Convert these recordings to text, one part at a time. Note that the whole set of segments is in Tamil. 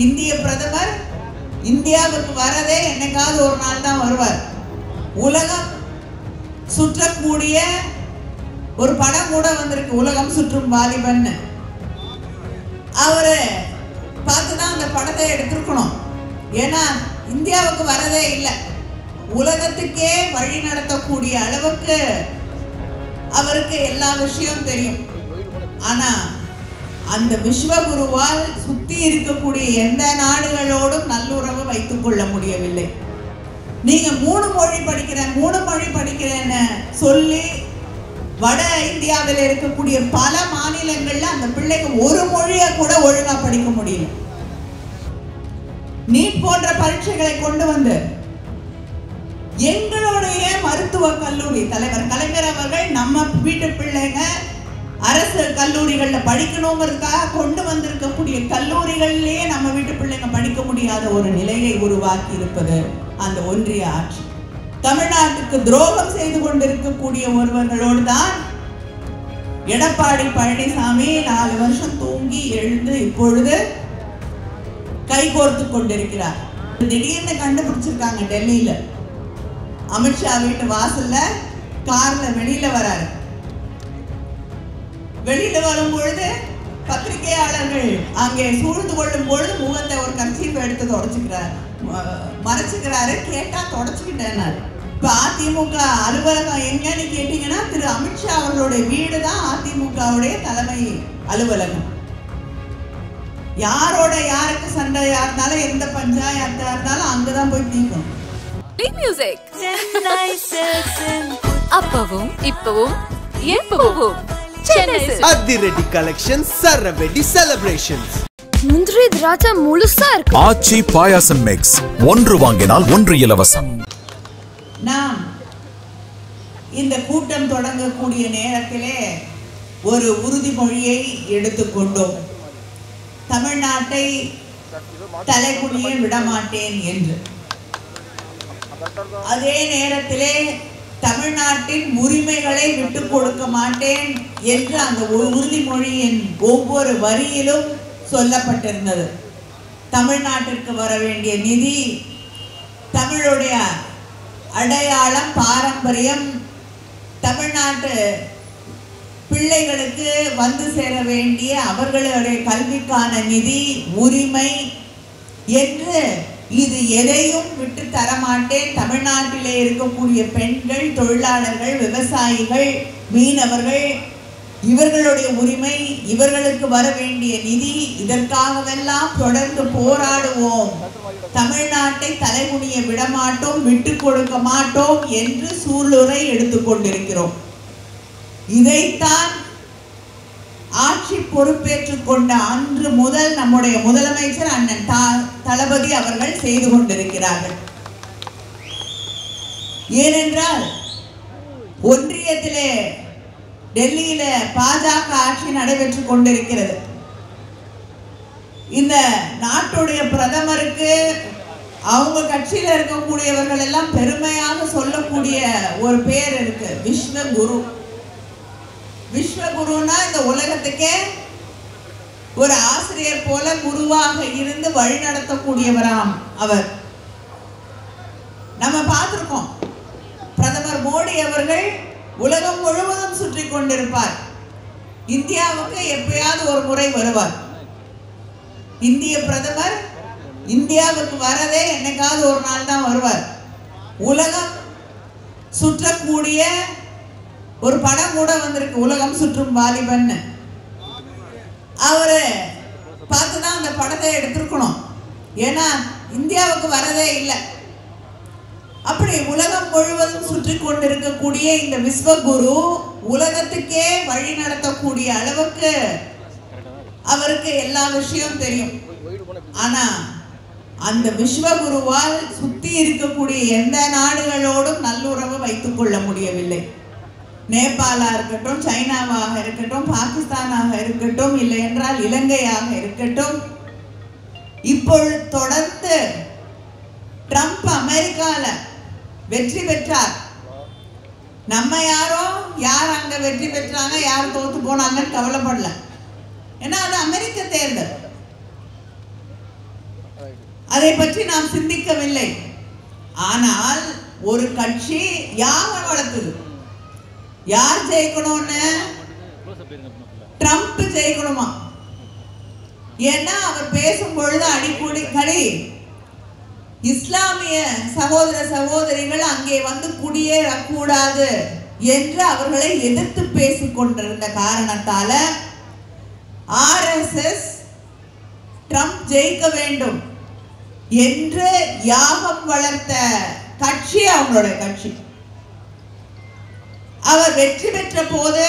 இந்திய பிரதமர் இந்தியாவுக்கு வரதே என்னைக்காவது ஒரு நாள் தான் வருவார். உலகம் சுற்றக்கூடிய ஒரு படம் கூட வந்திருக்கு, உலகம் சுற்றும் வாலிபன். அவரு பார்த்துதான் அந்த படத்தை எடுத்திருக்கணும். ஏன்னா இந்தியாவுக்கு வரதே இல்லை, உலகத்துக்கே வழி நடத்தக்கூடிய அளவுக்கு அவருக்கு எல்லா விஷயம் தெரியும். ஆனா அந்த விஸ்வகுருவால் சுத்தி இருக்கக்கூடிய எந்த நாடுகளோடும் நல்லுறவு வைத்துக் கொள்ள முடியவில்லை. நீங்க 3 மொழி படிக்கிறேன்னு சொல்லி வட இந்தியாவில் இருக்கக்கூடிய பல மாநிலங்கள்ல அந்த பிள்ளைக்கு ஒரு மொழியை கூட ஒழுங்கா படிக்க முடியல. நீட் போன்ற பரீட்சைகளை கொண்டு வந்து எங்களுடைய மருத்துவ கல்லூரி தலைவர் கலைஞர் அவர்கள் நம்ம வீட்டு பிள்ளைங்க அரசு கல்லூரிகள்ல படிக்கணுங்கிறதுக்காக கொண்டு வந்திருக்கக்கூடிய கல்லூரிகளிலேயே நம்ம வீட்டு பிள்ளைங்க படிக்க முடியாத ஒரு நிலையை உருவாக்கி இருப்பது அந்த ஒன்றிய ஆட்சி. தமிழ்நாட்டுக்கு துரோகம் செய்து கொண்டிருக்கக்கூடிய ஒருவர்களோடு தான் எடப்பாடி பழனிசாமி 4 வருஷம் தூங்கி எழுந்து இப்பொழுது கைகோர்த்து கொண்டிருக்கிறார். திடீர்னு கண்டுபிடிச்சிருக்காங்க, டெல்லியில அமித்ஷா வீட்டு வாசல்ல கார்ல வெளியில வராரு. வெளியில வரும் பொழுது பத்திரிகையாளர்கள் அங்கே சூழ்ந்து கொள்ளும் பொழுது முகத்தை ஒரு கர்ச்சீஃப் எடுத்து மறைச்சுக்கிறாரு. கேட்டா தொடச்சுக்கிட்டேன். இப்ப அதிமுக அலுவலகம் எங்கன்னு கேட்டீங்கன்னா திரு அமித்ஷா அவர்களுடைய வீடு தான் அதிமுகவுடைய தலைமை அலுவலகம். யாரோட யாருக்கு சண்டையா இருந்தாலும் எந்த பஞ்சாயத்தா இருந்தாலும் அங்கதான் போய் தீர்க்கணும். அப்பவும் இப்பவும் எப்பவும் அதிரடி கலெக்ஷன், சரவெடி செலிப்ரேஷன்ஸ். முந்திரி திராட்சை முழுசா இருக்கு. ஆச்சி பாயாசம் மிக்ஸ், 1 வாங்கினால் 1 இலவசம். நாம் இந்த கூட்டம் தொடங்கக்கூடிய நேரத்திலே ஒரு உறுதிமொழியை எடுத்துக்கொண்டோம். தமிழ்நாட்டை தலைகுனிய விடமாட்டேன் என்று. அதே நேரத்திலே தமிழ்நாட்டின் உரிமைகளை விட்டுக் கொடுக்க மாட்டேன் என்று அந்த உறுதிமொழியின் ஒவ்வொரு வரியிலும் சொல்லப்பட்டிருந்தது. தமிழ்நாட்டிற்கு வர வேண்டிய நிதி, தமிழுடைய அடையாளம், பாரம்பரியம், தமிழ்நாட்டு பிள்ளைகளுக்கு வந்து சேர வேண்டிய அவர்களுடைய கல்விக்கான நிதி, உரிமை என்று இது எதையும் விட்டு தரமாட்டேன். தமிழ்நாட்டிலே இருக்கக்கூடிய பெண்கள், தொழிலாளர்கள், விவசாயிகள், மீனவர்கள், இவர்களுடைய உரிமை, இவர்களுக்கு வர வேண்டிய நிதி, இதற்காகவெல்லாம் தொடர்ந்து போராடுவோம். தமிழ்நாட்டை தலைகுனிய விடமாட்டோம், விட்டு கொடுக்க மாட்டோம் என்று சூளுரை எடுத்துக்கொண்டிருக்கிறோம். இதைத்தான் ஆட்சி பொறுப்பேற்றுக் கொண்ட அன்று முதல் நம்முடைய முதலமைச்சர் அண்ணன் தளபதி அவர்கள் செய்து கொண்டிருக்கிறார்கள். ஏனென்றால் ஒன்றியத்திலே டெல்லியில பாஜக ஆட்சி நடைபெற்றுக் கொண்டிருக்கிறது. இந்த நாட்டுடைய பிரதமருக்கு அவங்க கட்சியில இருக்கக்கூடியவர்கள் எல்லாம் பெருமையாக சொல்லக்கூடிய ஒரு பேர் இருக்கு, விஸ்வகுரு. விஸ்வகுருனா இந்த உலகத்துக்கே ஒரு ஆசிரியர் போல குருவாக இருந்து வழி நடத்தக்கூடியவராம் அவர். நம்ம பார்த்திருக்கோம், பிரதமர் மோடி அவர்கள் உலகம் முழுவதும் சுற்றி கொண்டிருப்பார். இந்தியாவுக்கு எப்பயாவது ஒரு முறை வருவார். இந்திய பிரதமர் இந்தியாவுக்கு வரதே என்னைக்காவது ஒரு நாள் தான் வருவார். உலகம் சுற்றக்கூடிய ஒரு படம் கூட வந்திருக்கு, உலகம் சுற்றும் வாலிபன். அவரு பார்த்துதான் அந்த படத்தை எடுத்திருக்கணும். ஏன்னா இந்தியாவுக்கு வரதே இல்லை. அப்படி உலகம் முழுவதும் சுற்றி கொண்டிருக்கக்கூடிய இந்த விஸ்வகுரு உலகத்துக்கே வழி நடத்தக்கூடிய அளவுக்கு அவருக்கு எல்லா விஷயம் தெரியும். ஆனா அந்த விஸ்வகுருவால் சுத்தி இருக்கக்கூடிய எந்த நாடுகளோடும் நல்லுறவு வைத்துக் கொள்ள முடியவில்லை. நேபாளா இருக்கட்டும், சைனாவாக இருக்கட்டும், பாகிஸ்தானாக இருக்கட்டும், இல்லை என்றால் இலங்கையாக இருக்கட்டும், இப்பொழுது தொடர்ந்து ட்ரம்ப் அமெரிக்கால வெற்றி பெற்றார். நம்ம யார் அங்க வெற்றி பெற்றாங்க, யார் தோத்து போனாங்கன்னு கவலைப்படல. ஏன்னா அது அமெரிக்க தேர்தல். அதை பற்றி நாம் சிந்திக்கவில்லை. ஆனால் ஒரு கட்சி யாரை வளர்த்தது? யார் ஜெயிக்கணும்னு? ட்ரம்ப் ஜெயிக்கணுமா? ஏன்னா அவர் பேசும் பொழுது அடிக்கடி இஸ்லாமிய சகோதர சகோதரிகள் அங்கே வந்து குடியேறக்கூடாது என்று அவர்களை எதிர்த்து பேசிக் கொண்டிருந்த காரணத்தால RSS ட்ரம்ப் ஜெயிக்க வேண்டும் என்று யாகம் வளர்த்த கட்சி அவங்களுடைய கட்சி. அவர் வெற்றி பெற்ற போது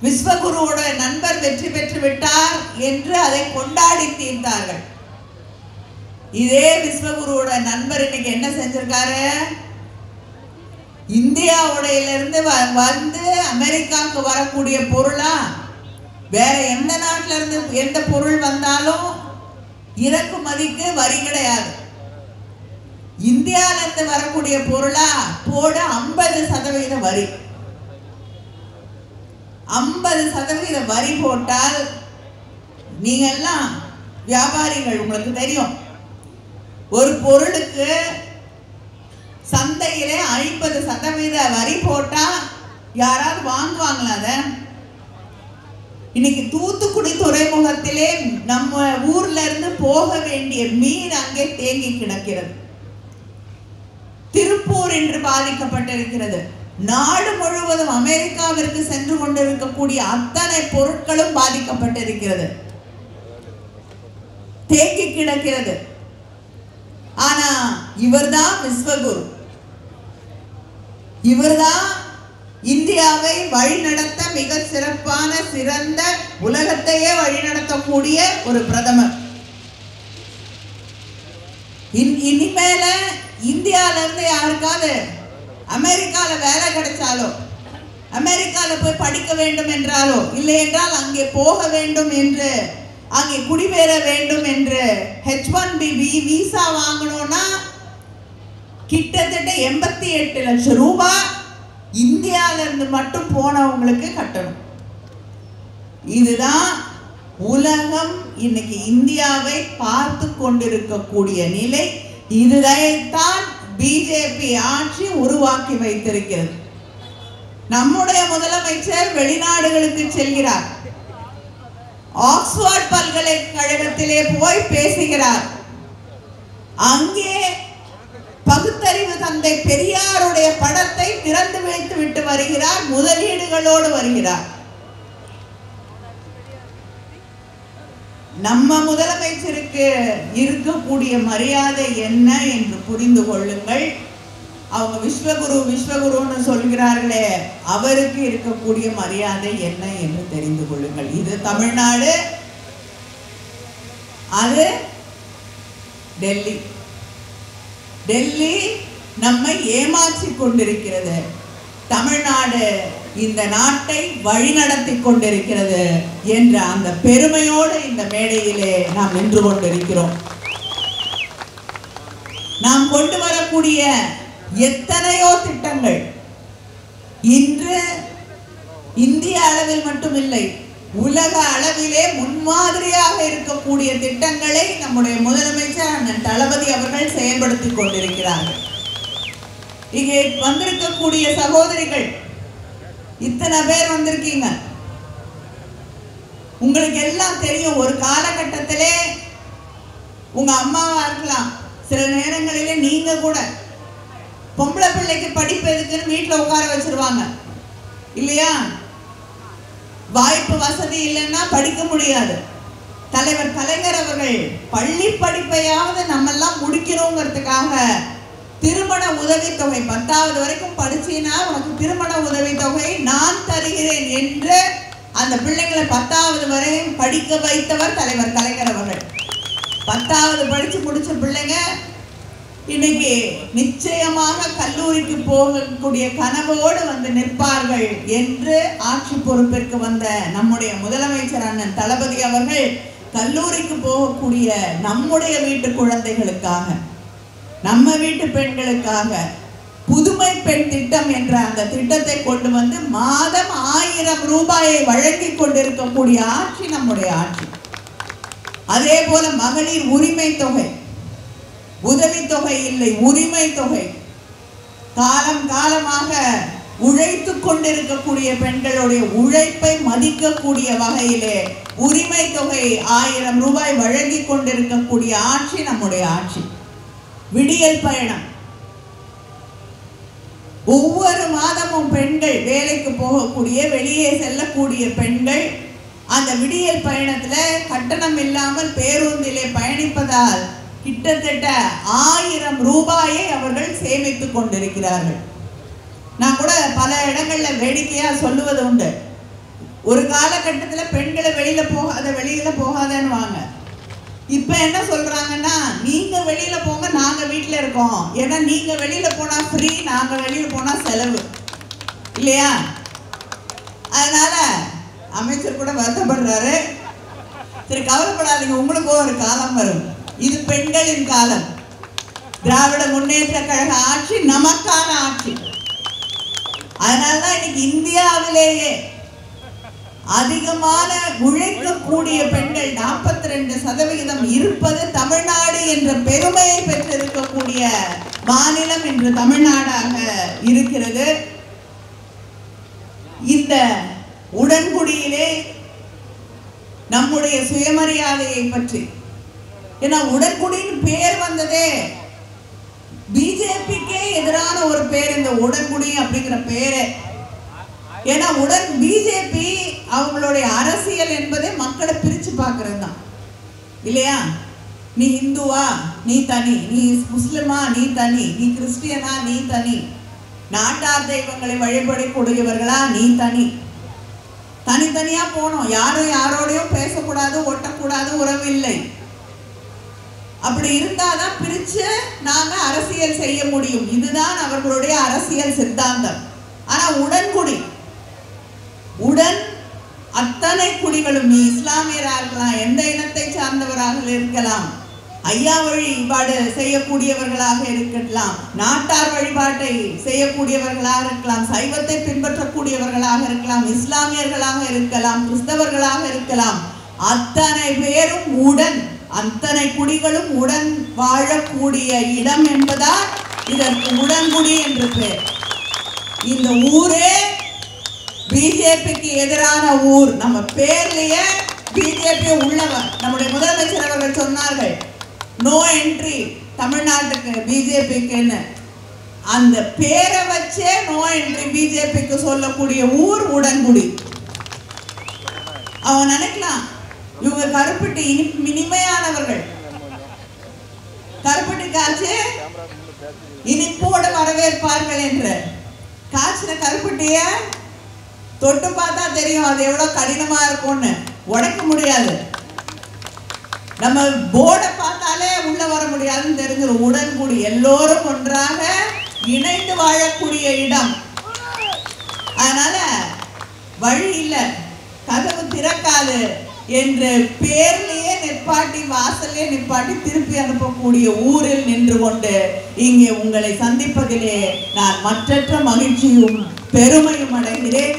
விஸ்வகுருவோட நண்பர் வெற்றி பெற்று விட்டார் என்று அதை கொண்டாடி தீர்த்தார்கள். இதே விஸ்வகுருவோட நண்பர் இன்னைக்கு என்ன செஞ்சிருக்காரு? இந்தியாவுடையிலிருந்து வந்து அமெரிக்காவுக்கு வரக்கூடிய பொருளா வேற எந்த நாட்டில இருந்து எந்த பொருள் வந்தாலும் இறக்குமதிக்கு வரி கிடையாது. இந்தியாவில இருந்து வரக்கூடிய பொருளா போட 50% வரி. 50% வரி போட்டால் நீங்க எல்லாம் வியாபாரிகள், உங்களுக்கு தெரியும், ஒரு பொருளுக்கு சந்தையிலே 50% வரி போட்டா யாராவது வாங்குவாங்களா? அத இன்னைக்கு தூத்துக்குடி துறைமுகத்திலே நம்ம ஊர்ல இருந்து போக வேண்டிய மீன் அங்கே தேங்கி கிடக்கிறது. திருப்பூர் என்று பாதிக்கப்பட்டிருக்கிறது. நாடு முழுவதும் அமெரிக்காவிற்கு சென்று கொண்டிருக்கக்கூடிய அத்தனை பொருட்களும் பாதிக்கப்பட்டிருக்கிறது, தேங்கி கிடக்கிறது. ஆனா இவர்தான் விஸ்வகுரு. இவர்தான் இந்தியாவை வழிநடத்த மிக சிறப்பான சிறந்த, உலகத்தையே வழிநடத்தக்கூடிய ஒரு பிரதமர். இனிமேல இந்தியால இருந்து யாருக்காவது அமெரிக்கால வேலை கிடைச்சாலோ, அமெரிக்கால போய் படிக்க வேண்டும் என்றாலோ, இல்லை என்றால் அங்கே போக வேண்டும் என்று, அங்கே குடிபெற வேண்டும் என்று H1B விசா வாங்கணும்னா கிட்டத்தட்ட 88 லட்சம் ரூபாய் இந்தியால இருந்து மட்டும் போனவங்களுக்கு கட்டணும். இதுதான் உலகம் இன்னைக்கு இந்தியாவை பார்த்து கொண்டிருக்கக்கூடிய நிலை. இதுதான் பிஜேபி ஆட்சி உருவாக்கி வைத்திருக்கிறது. நம்முடைய முதலமைச்சர் வெளிநாடுகளுக்கு செல்கிறார், ஆக்ஸ்போர்ட் பல்கலைக்கழகத்திலே போய் பேசுகிறார். அங்கே பகுத்தறிவு தந்தை பெரியாருடைய படத்தை திறந்து வைத்து விட்டு வருகிறார், முதலீடுகளோடு வருகிறார். நம்ம முதலமைச்சருக்கு இருக்கக்கூடிய மரியாதை என்ன என்று புரிந்து கொள்ளுங்கள். அவங்க விஸ்வகுருன்னு சொல்கிறார்களே, அவருக்கு இருக்கக்கூடிய மரியாதை என்ன என்று தெரிந்து கொள்ளுங்கள். இது தமிழ்நாடு, அது டெல்லி. டெல்லி நம்மை ஏமாற்றி கொண்டிருக்கிறது, தமிழ்நாடு இந்த நாட்டை வழிநடத்தி கொண்டிருக்கிறது என்ற அந்த பெருமையோடு இந்த மேடையிலே நாம் நின்று கொண்டிருக்கிறோம். நாம் கொண்டு வரக்கூடிய எத்தனையோ திட்டங்கள் இன்று இந்திய அளவில் மட்டுமில்லை, உலக அளவிலே முன்மாதிரியாக இருக்கக்கூடிய திட்டங்களை நம்முடைய முதலமைச்சர் அண்ணன் தளபதி அவர்கள் செயல்படுத்தி கொண்டிருக்கிறார்கள். இங்கே வந்திருக்கக்கூடிய சகோதரிகள் இத்தனை பேர் வந்திருக்கீங்க. உங்களுக்கு எல்லாம் தெரியும், ஒரு காலகட்டத்திலே உங்க அம்மாவா இருக்கலாம், சில நேரங்களிலே நீங்க கூட பொம்பளை பிள்ளைக்கு படிப்பு எதுக்குன்னு வீட்டில் உட்கார வச்சிருவாங்க இல்லையா? வாய்ப்பு வசதி இல்லைன்னா படிக்க முடியாது. தலைவர் கலைஞர் அவர்கள் பள்ளி படிப்பையாவது நம்மெல்லாம் முடிக்கணுங்கிறதுக்காக திருமண உதவித்தொகை 10வது வரைக்கும் படிச்சீனா உனக்கு திருமண உதவித்தொகை நான் தருகிறேன் என்று அந்த பிள்ளைங்களை 10வது வரையும் படிக்க வைத்தவர் தலைவர் கலைஞர் அவர்கள். 10வது படிச்சு முடிச்ச பிள்ளைங்க இன்னைக்கு நிச்சயமாக கல்லூரிக்கு போகக்கூடிய கனவோடு வந்து நிற்பார்கள் என்று ஆட்சி பொறுப்பிற்கு வந்த நம்முடைய முதலமைச்சர் அண்ணன் தளபதி அவர்கள் கல்லூரிக்கு போகக்கூடிய நம்முடைய வீட்டு குழந்தைகளுக்காக, நம்ம வீட்டு பெண்களுக்காக புதுமை பெண் திட்டம் என்ற அந்த திட்டத்தை கொண்டு வந்து மாதம் 1000 ரூபாயை வழங்கி கொண்டிருக்கக்கூடிய ஆட்சி நம்முடைய ஆட்சி. அதே போல மகளிர் உரிமை தொகை, உதவித்தொகை இல்லை, உரிமை தொகை. காலம் காலமாக உழைத்து கொண்டிருக்கக்கூடிய பெண்களுடைய உழைப்பை மதிக்கக்கூடிய வகையிலே உரிமை தொகை 1000 ரூபாய் வழங்கி கொண்டிருக்கக்கூடிய ஆட்சி நம்முடைய ஆட்சி. விடியல் பயணம், ஒவ்வொரு மாதமும் பெண்கள் வேலைக்கு போகக்கூடிய, வெளியே செல்லக்கூடிய பெண்கள் அந்த விடியல் பயணத்துல கட்டணம் இல்லாமல் பேருந்திலே பயணிப்பதால் கிட்டத்தட்ட 1000 ரூபாயை அவர்கள் சேமித்துக் கொண்டிருக்கிறார்கள். நான் கூட பல இடங்கள்ல வேடிக்கையா சொல்லுவது உண்டு. ஒரு காலகட்டத்தில் பெண்களை வெளியில போகாதன்னு வாங்க. இப்ப என்ன சொல்றாங்கன்னா, நீங்க வெளியில போங்க, நாங்க வீட்டுல இருக்கோம். ஏன்னா நீங்க வெளியில போனா ஃப்ரீ, நாங்க வெளியில போனா செலவு இல்லையா? அதனால அமைச்சர் கூட வருத்தப்படுறாரு. சரி, கவலைப்படாதீங்க, உங்களுக்கும் ஒரு காலம் வரும். இது பெண்களின் காலம். திராவிட முன்னேற்ற கழக ஆட்சி நமக்கான ஆட்சி. அதனால்தான் இன்னைக்கு இந்தியாவிலேயே அதிகமான உழைக்கக்கூடிய பெண்கள் 42% இருப்பது தமிழ்நாடு என்ற பெருமையை பெற்றிருக்கக்கூடிய மாநிலம் இன்று தமிழ்நாடாக இருக்கிறது. இந்த உடன்குடியிலே நம்முடைய சுயமரியாதையை பற்றி, ஏன்னா உடன்குடியின் பேர் வந்ததே பிஜேபிக்கே எதிரான ஒரு பேர், இந்த உடன்குடி அப்படிங்கிற பேரு. ஏன்னா பிஜேபி அவங்களுடைய அரசியல் என்பதை மக்களை பிரிச்சு பார்க்கறது தான் இல்லையா? நீ இந்துவா நீ தனி, நீ முஸ்லிமா நீ தனி, நீ கிறிஸ்டியனா நீ தனி, நாட்டார் தெய்வங்களை வழிபடக்கூடியவர்களா நீ தனி. தனித்தனியா போனோம், யாரும் யாரோடையும் பேசக்கூடாது, ஒட்டக்கூடாது, உறவு இல்லை. அப்படி இருந்தாதான் பிரிச்சு நாங்க அரசியல் செய்ய முடியும். இதுதான் அவர்களுடைய அரசியல் சித்தாந்தம். ஆனா உடன்குடி, உடன் அத்தனை குடிகளும், நீ இஸ்லாமியராக இருக்கலாம், எந்த இனத்தை சார்ந்தவராக இருக்கலாம், ஐயா வழிபாடு செய்யக்கூடியவர்களாக இருக்கலாம், நாட்டார் வழிபாட்டை செய்யக்கூடியவர்களாக இருக்கலாம், சைவத்தை பின்பற்றக்கூடியவர்களாக இருக்கலாம், இஸ்லாமியர்களாக இருக்கலாம், கிறிஸ்தவர்களாக இருக்கலாம், அத்தனை பேரும் உடன், அத்தனை குடிகளும் உடன் வாழக்கூடிய இடம் என்பதால் இதற்கு உடன்குடி என்று பெயர். இந்த ஊரே பிஜேபிக்கு எதிரான ஊர். நம்ம பேர்லயே பிஜேபி உள்ளவர். நம்முடைய முதலமைச்சர் அவர்கள் சொன்னார்கள், நோ என்ட்ரி தமிழ்நாட்டுக்கு பிஜேபிக்குன்னு. அந்த பேரை வச்சே நோ என்ட்ரி பிஜேபிக்கு சொல்லக்கூடிய ஊர் உடன்குடி. அவன் நினைக்கலாம் இவங்க கருப்பட்டி இனிமையானவர்கள், கருப்பட்டி காய்ச்சி இனிப்போடு வரவேற்பார்கள் என்று. காய்ச்சின கருப்பட்டிய தொட்டு பார்த்தா தெரியும் அது எவ்வளவு கடினமா இருக்கும்னு, உடைக்க முடியாது. நம்ம போர்டை பார்த்தாலே உள்ள வர முடியாதுன்னு தெரிஞ்சிடும். உடன்குடி எல்லோரும் ஒன்றாக இணைந்து வாழக்கூடிய இடம். அதனால வழி இல்லை, கதவு திறக்காது என்று பேர்லயே நிற்பாட்டி, வாசலே நிற்பாட்டி திருப்பி அனுப்பக்கூடிய ஊரில் நின்று கொண்டு இங்கே உங்களை சந்திப்பதிலே நான் மற்றற்ற மகிழ்ச்சியும் பெருமையும் அடைகிறேன்.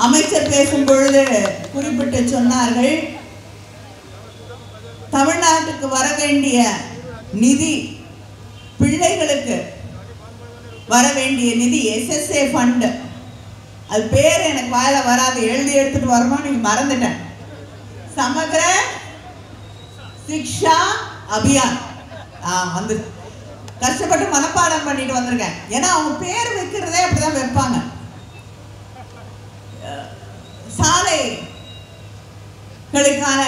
அமைச்சர் பேசும் பொழுது குறிப்பிட்டு சொன்னார்கள், தமிழ்நாட்டுக்கு வர வேண்டிய நிதி, பிள்ளைகளுக்கு வர வேண்டிய நிதி SSA ஃபண்ட், அது பேர் எனக்கு வாயில வராது, எழுதி எடுத்துட்டு வரணும், நீங்க மறந்துட்டேன். சமக்ர சிக்ஷா அபியான் வந்து கஷ்டப்பட்டு மனப்பாடம் பண்ணிட்டு வந்திருக்கேன். ஏன்னா அவங்க பேர் வைக்கிறதே அப்படிதான் வைப்பாங்க. சாலைகளுக்கான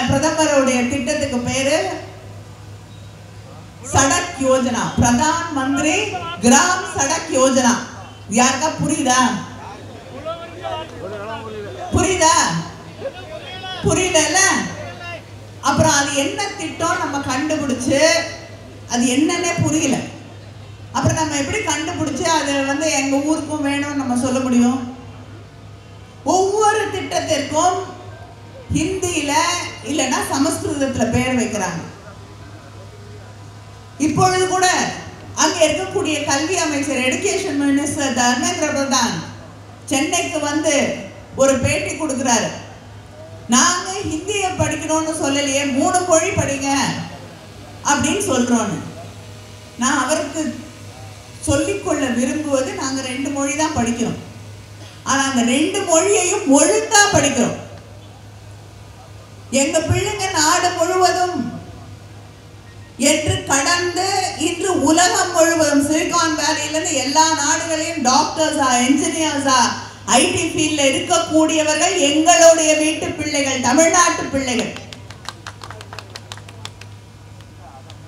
பிரதமருடைய திட்டத்துக்கு பேரு சடக் யோஜனா, பிரதான் மந்திரி கிராம் சடக் யோஜனா. யாருக்கா புரியுதா? புரியுதா? புரியல. அப்புறம் அது என்ன திட்டம் நம்ம கண்டுபிடிச்சு, அது என்னன்னே புரியல. அப்புறம் நம்ம எப்படி கண்டுபிடிச்சு அது எங்க ஊருக்கும் வேணும்னு நம்ம சொல்ல முடியும்? ஒவ்வொரு திட்டத்திற்கும் ஹிந்தியில இல்லைன்னா சமஸ்கிருதத்துல பேர் வைக்கிறாங்க. இப்பொழுது கூட அங்க இருக்கக்கூடிய கல்வி அமைச்சர், எடுகேஷன் மினிஸ்டர் தர்மேந்திர பிரதான் சென்னைக்கு வந்து ஒரு பேட்டி கொடுக்கிறாரு. நாங்க ஹிந்தியை படிக்கணும்னு சொல்லலையே, 3 மொழி படிங்க அப்படின்னு சொல்றோன்னு. நான் அவருக்கு சொல்லிக்கொள்ள விரும்புவது, நாங்க 2 மொழி தான் படிக்கிறோம். ஆனா அந்த 2 மொழியையும் ஒழுங்கா படிக்கிறோம். எங்க பிள்ளைங்க நாடு முழுவதும் என்று கடந்து இன்று உலகம் முழுவதும் சிலிகான் வேலியில இருந்து எல்லா நாடுகளையும் டாக்டர்ஸா, என்ஜினியர்ஸா, ஐடி ஃபீல்ட்ல இருக்கக்கூடியவர்கள் எங்களுடைய வீட்டு பிள்ளைகள், தமிழ்நாட்டு பிள்ளைகள்.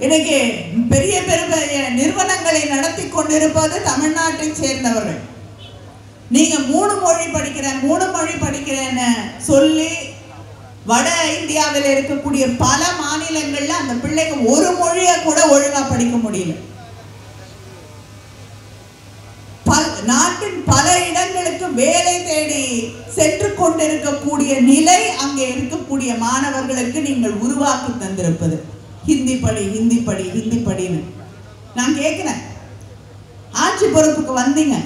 இன்னைக்கு பெரிய பெரிய நிறுவனங்களை நடத்தி கொண்டிருப்பது தமிழ்நாட்டை சேர்ந்தவர்கள். நீங்க 3 மொழி படிக்கிறேன்னு சொல்லி வட இந்தியாவில் இருக்கக்கூடிய பல மாநிலங்கள்ல அந்த பிள்ளைங்க ஒரு மொழியை கூட ஒழுங்கா படிக்க முடியல. நாட்டின் பல இடங்களுக்கு வேலை தேடி சென்று கொண்டிருக்கக்கூடிய நிலை அங்கே இருக்கக்கூடிய மாணவர்களுக்கு நீங்கள் உருவாக்கி தந்திருப்பது. ஹிந்தி படின்னு நான் கேட்கிறேன். ஆட்சி பொறுப்புக்கு வந்தீங்க,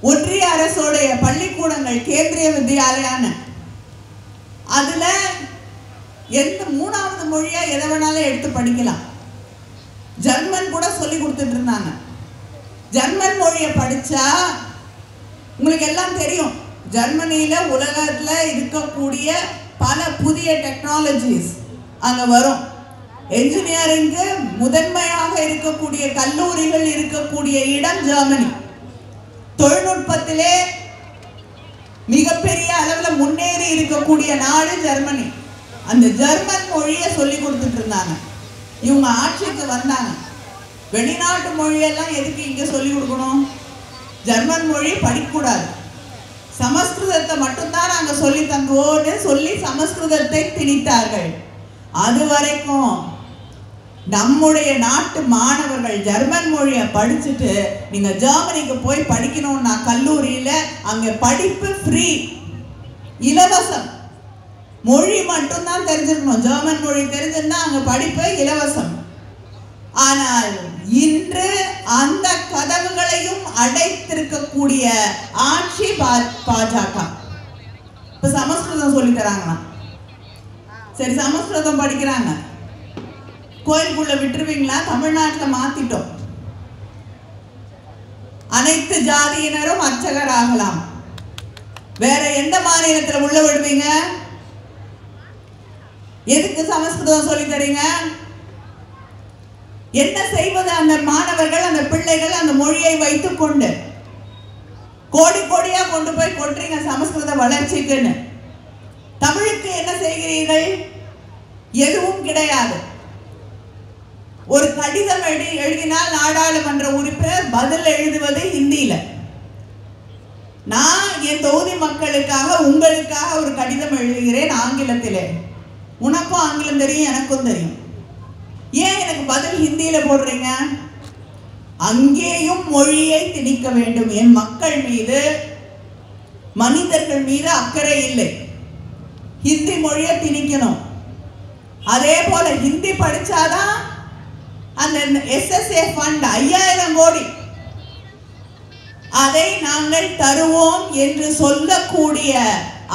ஒன்றிய அரசோடைய பள்ளிக்கூடங்கள் கேந்திரிய வித்யாலயான அதுல எந்த 3வது மொழியா எதை வேணாலும் எடுத்து படிக்கலாம். ஜெர்மன் கூட சொல்லி கொடுத்துட்டு இருந்தாங்க. ஜெர்மன் மொழியை படிச்சா உங்களுக்கு எல்லாம் தெரியும், ஜெர்மனியில உலகத்துல இருக்கக்கூடிய பல புதிய டெக்னாலஜிஸ் அங்க வரும். என்ஜினியரிங்கு முதன்மையாக இருக்கக்கூடிய கல்லூரிகள் இருக்கக்கூடிய இடம் ஜெர்மனி. தொழில்நுட்பத்திலே மிகப்பெரிய அளவில் முன்னேறி இருக்கக்கூடிய நாடு ஜெர்மனி. அந்த ஜெர்மன் மொழியை சொல்லி கொடுத்துட்டு இருந்தாங்க. இவங்க ஆட்சிக்கு வந்தாங்க. வெளிநாட்டு மொழியெல்லாம் எதுக்கு இங்க சொல்லி கொடுக்கணும்? ஜெர்மன் மொழி படிக்கக்கூடாது, சமஸ்கிருதத்தை மட்டும்தான் நாங்க சொல்லி தங்குவோம்னு சொல்லி சமஸ்கிருதத்தை திணித்தார்கள். அது வரைக்கும் நம்முடைய நாட்டு மாணவர்கள் ஜெர்மன் மொழியை படிச்சுட்டு நீங்க ஜெர்மனிக்கு போய் படிக்கணும்னா கல்லூரியில அங்க படிப்பு ஃப்ரீ, இலவசம். மொழி மட்டும்தான் தெரிஞ்சிருக்கணும். ஜெர்மன் மொழி தெரிஞ்சிருந்தா அங்க படிப்பு இலவசம். ஆனால் இன்று அந்த கதவுகளையும் அடைத்திருக்கக்கூடிய ஆட்சி பாஜக. இப்ப சமஸ்கிருதம் சொல்லி தராங்களா? சரி, சமஸ்கிருதம் படிக்கிறாங்க, கோயிலுக்குள்ள விட்டுருவீங்களா? தமிழ்நாட்டில் மாத்திட்டோம். அனைத்து ஜாதியினரும் அர்ச்சகர் ஆகலாம். வேற எந்த மாநிலத்தில் உள்ள விடுவீங்க? எதுக்கு சமஸ்கிருதம் சொல்லி தரீங்க? என்ன செய்வது அந்த மாணவர்கள், அந்த பிள்ளைகள் அந்த மொழியை வைத்துக் கொண்டு? கோடி கோடியா கொண்டு போய் கொட்டுறீங்க சமஸ்கிருத வளர்ச்சிக்குன்னு. தமிழுக்கு என்ன செய்கிறீர்கள்? எதுவும் கிடையாது. ஒரு கடிதம் எழுதினால் நாடாளுமன்ற உறுப்பினர் பதில் எழுதுவது ஹிந்தியில. நான் என் தொகுதி மக்களுக்காக உங்களுக்காக ஒரு கடிதம் எழுதுகிறேன் ஆங்கிலத்திலே. உனக்கும் ஆங்கிலம் தெரியும், எனக்கும் தெரியும். ஏன் எனக்கு பதில் ஹிந்தியில போடுறீங்க? அங்கேயும் மொழியை திணிக்க வேண்டும். என் மக்கள் மீது, மனிதர்கள் மீது அக்கறை இல்லை. ஹிந்தி மொழியை திணிக்கணும். அதே போல ஹிந்தி படிச்சாதான் அந்த SSA ஃபண்ட் 5000 கோடி அதை நாங்கள் தருவோம் என்று சொல்லக்கூடிய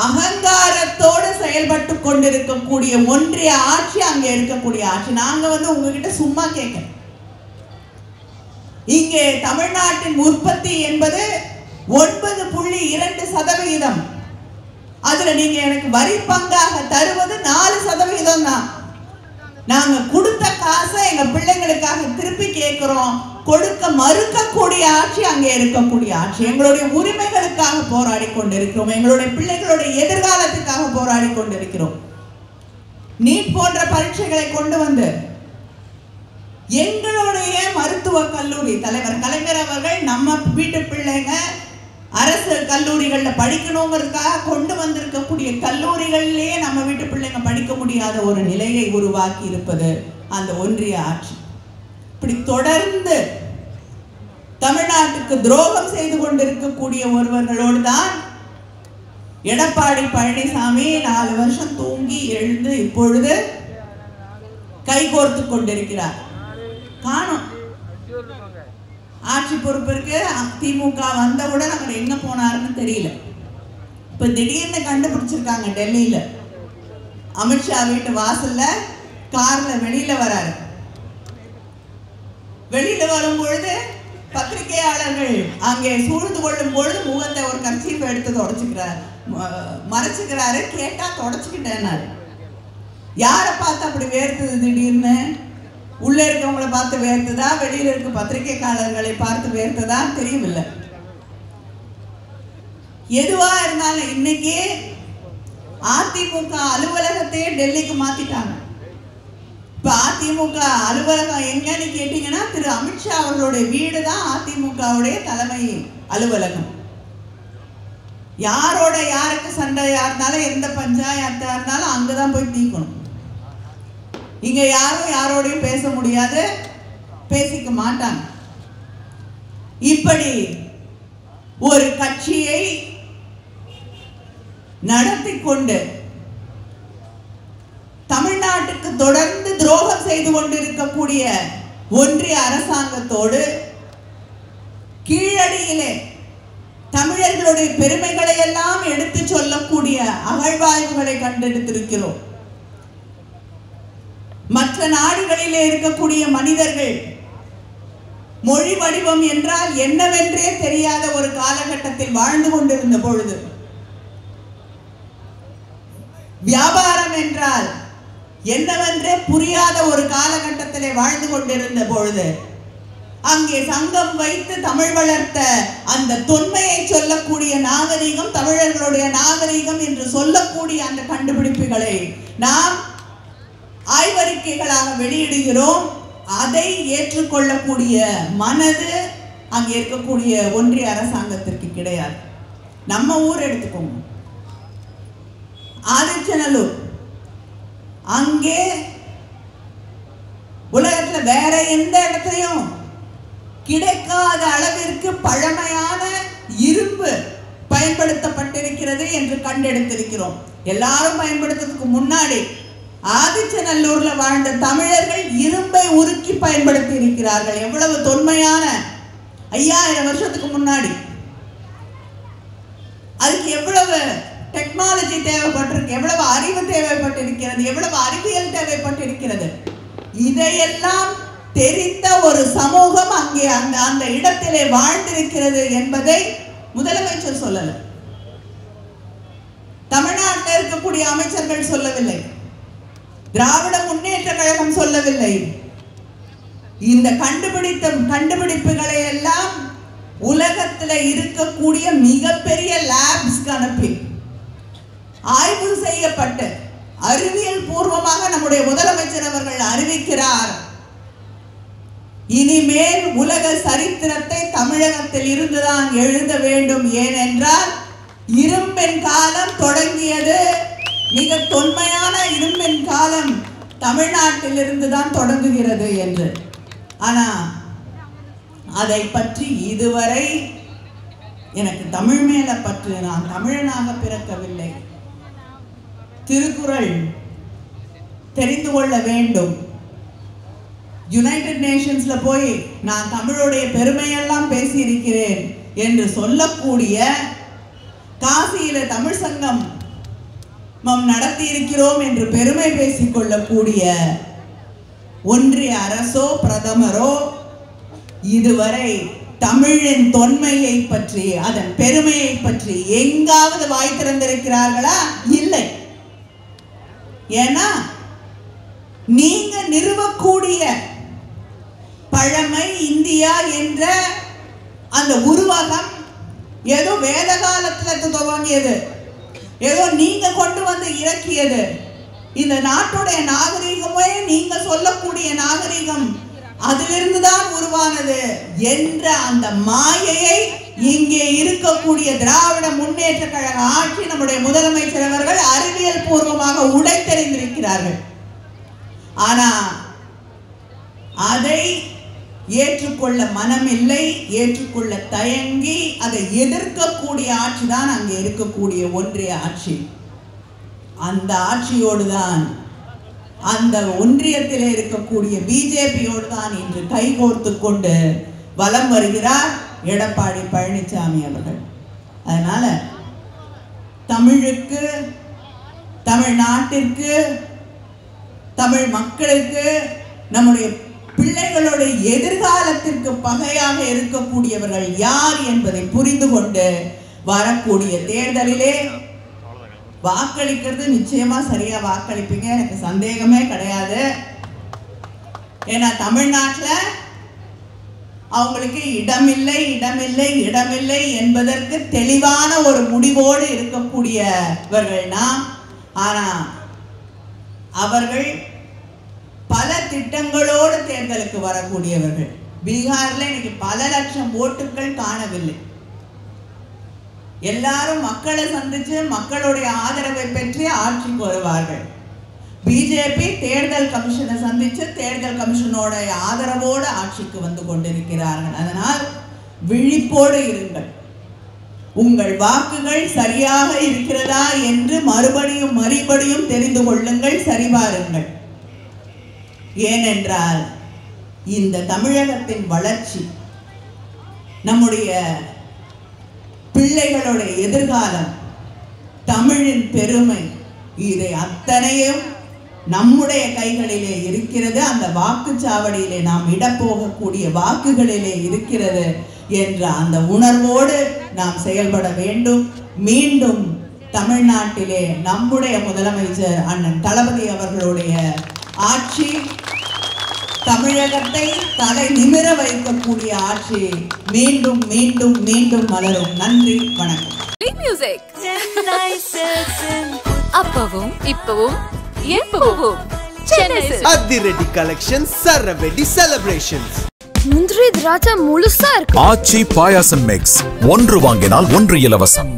அகங்காரத்தோடு செயல்பட்டு கொண்டிருக்கக்கூடிய ஒன்றிய ஆட்சி அங்க இருக்கக்கூடிய ஆட்சி. நாங்க உங்ககிட்ட சும்மா கேட்க, இங்கே தமிழ்நாட்டின் உற்பத்தி என்பது 9.2%. அதுல நீங்க எனக்கு வரி பங்காக தருவது 4% தான். நாங்க கொடுத்த காசை எங்க பிள்ளைங்களுக்காக திருப்பி கேட்கிறோம். கொடுக்க மறுக்கக்கூடிய ஆட்சி அங்கே இருக்கக்கூடிய ஆட்சி. எங்களுடைய உரிமைகளுக்காக போராடி கொண்டிருக்கிறோம். எங்களுடைய பிள்ளைகளுடைய எதிர்காலத்துக்காக போராடி கொண்டிருக்கிறோம். நீட் போன்ற பரீட்சைகளை கொண்டு வந்து எங்களுடைய மருத்துவக் கல்லூரி தலைவர் கலைஞர் அவர்கள் நம்ம வீட்டு பிள்ளைங்க அரசு கல்லூரிகளில் படிக்கணுங்கிறதுக்காக கொண்டு வந்திருக்கக்கூடிய கல்லூரிகளிலேயே நம்ம வீட்டு பிள்ளைங்க படிக்க முடியாத ஒரு நிலையை உருவாக்கி இருப்பது அந்த ஒன்றிய ஆட்சி. இப்படி தொடர்ந்து தமிழ்நாட்டுக்கு துரோகம் செய்து கொண்டிருக்கக்கூடிய ஒருவர்களோடு தான் எடப்பாடி பழனிசாமி 4 வருஷம் தூங்கி எழுந்து இப்பொழுது கைகோர்த்து கொண்டிருக்கிறார். காணும் ஆட்சி பொறுப்பிற்கு திமுக வந்தவுடன் அவர் எங்க போனாருன்னு தெரியல. இப்ப திடீர்னு கண்டுபிடிச்சிருக்காங்க டெல்லியில. அமித்ஷா வீட்டு வாசல்ல கார்ல வெளியில வராரு. வெளியில வரும் பொழுது பத்திரிகையாளர்கள் அங்கே சூழ்ந்து கொள்ளும் பொழுது முகத்தை ஒரு கர்ச்சீஃப் எடுத்து தொடச்சுக்கிறார், மறைச்சுக்கிறாரு. கேட்டா தொடச்சுக்கிட்டேன்னாரு. யாரை பார்த்து அப்படி வேர்த்தது திடீர்னு? உள்ள இருக்கவங்களை பார்த்து வேர்த்ததா, வெளியில இருக்க பத்திரிகையாளர்களை பார்த்து வேர்த்ததா தெரியவில்லை. எதுவா இருந்தாலும் இன்னைக்கு அதிமுக அலுவலகத்தையே டெல்லிக்கு மாத்திட்டாங்க. இப்ப அதிமுக அலுவலகம் எங்கன்னு கேட்டீங்கன்னா திரு அமித்ஷா அவர்களுடைய வீடு தான் அதிமுகவுடைய தலைமை அலுவலகம். யாரோட யாருக்கு சண்டையா இருந்தாலும் எந்த பஞ்சாயத்தா இருந்தாலும் அங்கதான் போய் தீக்கணும். இங்க யாரும் யாரோடையும் பேச முடியாது, பேசிக்க மாட்டாங்க. இப்படி ஒரு கட்சியை நடத்தி கொண்டு தமிழ்நாட்டுக்கு தொடர்ந்து துரோகம் செய்து கொண்டிருக்கக்கூடிய ஒன்றிய அரசாங்கத்தோடு கீழடியிலே தமிழர்களுடைய பெருமைகளை எல்லாம் எடுத்து சொல்லக்கூடிய அகழ்வாய்வுகளை கண்டெடுத்திருக்கிறோம். மற்ற நாடுகளிலே இருக்கக்கூடிய மனிதர்கள் மொழி வடிவம் என்றால் என்னவென்றே தெரியாத ஒரு காலகட்டத்தில் வாழ்ந்து கொண்டிருந்த பொழுது, வியாபாரம் என்றால் என்னவென்றே புரியாத ஒரு காலகட்டத்திலே வாழ்ந்து கொண்டிருந்த பொழுது, அங்கே சங்கம் வைத்து தமிழ் வளர்த்த அந்த தொன்மையை சொல்லக்கூடிய நாகரீகம், தமிழர்களுடைய நாகரீகம் என்று சொல்லக்கூடிய அந்த கண்டுபிடிப்புகளை நாம் ஆய்வறிக்கைகளாக வெளியிடுகிறோம். அதை ஏற்றுக்கொள்ளக்கூடிய மனது அங்கே இருக்கக்கூடிய ஒன்றிய அரசாங்கத்திற்கு கிடையாது. நம்ம ஊர் எடுத்துக்கோங்க, ஆதிச்சநல்லூர். அங்கே உலகத்துல வேற எந்த இடத்துலையும் கிடைக்காத அளவிற்கு பழமையான இரும்பு பயன்படுத்தப்பட்டிருக்கிறது என்று கண்டெடுத்திருக்கிறோம். எல்லாரும் பயன்படுத்துறதுக்கு முன்னாடி ஆதிச்சநல்லூர்ல வாழ்ந்த தமிழர்கள் இரும்பை உருக்கி பயன்படுத்தி இருக்கிறார்கள். எவ்வளவு தொன்மையான 5000 வருஷத்துக்கு முன்னாடி. அதுக்கு எவ்வளவு டெக்னாலஜி தேவைப்பட்டிருக்கு, எவ்வளவு அறிவு தேவைப்பட்டிருக்கிறது, எவ்வளவு அறிவியல் தேவைப்பட்டிருக்கிறது. இதையெல்லாம் தெரிந்த ஒரு சமூகம் அங்கே அந்த இடத்திலே வாழ்ந்திருக்கிறது என்பதை முதலமைச்சர் சொல்லல, தமிழ்நாட்டில் இருக்கக்கூடிய அமைச்சர்கள் சொல்லவில்லை, திராவிட முன்னேற்ற கழகம் சொல்லவில்லை. இந்த கண்டுபிடிப்புகளை எல்லாம் உலகத்தில் இருக்கக்கூடிய மிகப்பெரிய லேப்ஸ்க்கு அனுப்பி ஆய்வு செய்யப்பட்டு அறிவியல் பூர்வமாக நம்முடைய முதலமைச்சர் அவர்கள் அறிவிக்கிறார், இனிமேல் உலக சரித்திரத்தை தமிழகத்தில் இருந்துதான் எழுத வேண்டும். ஏனென்றால் இரும்பின் காலம் தொடங்கியது, மிக தொன்மையான இரும்பின் காலம் தமிழ்நாட்டில் இருந்துதான் தொடங்குகிறது என்று. ஆனா அதை பற்றி இதுவரை எனக்கு தமிழ் மேல பற்று, நான் தமிழனாக பிறக்கவில்லை, திருக்குறள் தெரிந்து கொள்ள வேண்டும், யுனைடெட் நேஷன்ஸ்ல போய் நான் தமிழுடைய பெருமையெல்லாம் பேசியிருக்கிறேன் என்று சொல்லக்கூடிய, காசியில தமிழ் சங்கம் நடத்தி இருக்கிறோம் என்று பெருமை பேசிக் கொள்ளக்கூடிய ஒன்றிய அரசோ பிரதமரோ இதுவரை தமிழின் தொன்மையை பற்றி, அதன் பெருமையை பற்றி எங்காவது வாய் திறந்திருக்கிறார்களா? இல்லை. ஏன்னா நீங்க நிறுவக்கூடிய பழமை இந்தியா என்ற அந்த உருவகம் ஏதோ வேத காலத்துல துவங்கியது, ஏதோ நீங்க கொண்டு வந்து இறக்கியது. இந்த நாட்டுடைய நாகரீகமே நீங்க சொல்லக்கூடிய நாகரீகம் அதிலிருந்துதான் உருவானது என்ற அந்த மாயையை இங்கே இருக்கக்கூடிய திராவிட முன்னேற்ற கழக ஆட்சி, நம்முடைய முதலமைச்சர் அவர்கள் அறிவியல் பூர்வமாக உடைத்தெறிந்திருக்கிறார்கள். ஆனா அதை ஏற்றுக்கொள்ள மனமில்லை, ஏற்றுக்கொள்ள தயங்கி அதை எதிர்க்கக்கூடிய ஆட்சி தான் அங்கே இருக்கக்கூடிய ஒன்றிய ஆட்சி. அந்த ஆட்சியோடு தான், அந்த ஒன்றியத்தில் இருக்கக்கூடிய பிஜேபியோடு தான் இன்று கைகோர்த்து கொண்டு வலம் வருகிறார் எடப்பாடி பழனிசாமி அவர்கள். அதனால தமிழுக்கு, தமிழ்நாட்டிற்கு, தமிழ் மக்களுக்கு, நம்முடைய பிள்ளைகளுடைய எதிர்காலத்திற்கு பகையாக இருக்கக்கூடியவர்கள் யார் என்பதை புரிந்து கொண்டு வரக்கூடிய தேர்தலிலே வாக்களிக்கிறது நிச்சயமா சரியா வாக்களிப்பீங்க, எனக்கு சந்தேகமே கிடையாது. ஏன்னா தமிழ்நாட்டில் அவங்களுக்கு இடமில்லை என்பதற்கு தெளிவான ஒரு முடிவோடு இருக்கக்கூடியவர்கள்னா, ஆனா அவர்கள் பல திட்டங்களோடு தேர்தலுக்கு வரக்கூடியவர்கள். பீகார்ல இன்னைக்கு பல லட்சம் ஓட்டுகள் காணவில்லை. எல்லாரும் மக்களை சந்திச்சு மக்களுடைய ஆதரவை பெற்று ஆட்சிக்கு வருவார்கள். பிஜேபி தேர்தல் கமிஷனை சந்திச்சு தேர்தல் கமிஷனோட ஆதரவோடு ஆட்சிக்கு வந்து கொண்டிருக்கிறார்கள். அதனால் விழிப்போடு இருங்கள். உங்கள் வாக்குகள் சரியாக இருக்கிறதா என்று மறுபடியும் தெரிந்து கொள்ளுங்கள், சரிபாருங்கள். ஏனென்றால் இந்த தமிழகத்தின் வளர்ச்சி, நம்முடைய பிள்ளைகளுடைய எதிர்காலம், தமிழின் பெருமை, இதை அத்தனையும் நம்முடைய கைகளிலே இருக்கிறது. அந்த வாக்குச்சாவடியிலே நாம் இடப்போகக்கூடிய வாக்குகளிலே இருக்கிறது என்ற அந்த உணர்வோடு நாம் செயல்பட வேண்டும். மீண்டும் தமிழ்நாட்டிலே நம்முடைய முதலமைச்சர் அண்ணன் தளபதி அவர்களுடைய ஆட்சி, தமிழகத்தை தலை நிமிர வைக்கக்கூடிய ஆட்சி மீண்டும் மீண்டும் மீண்டும் மலரும். நன்றி, வணக்கம். அப்பவும் இப்பவும் எப்பவும் அதிரடி கலெக்ஷன்ஸ், சரவெடி செலிப்ரேஷன்ஸ். முந்திரி திராட்சை முழுசா இருக்கு. ஆச்சி பாயாசம் மிக்ஸ், ஒன்று வாங்கினால் ஒன்று இலவசம்.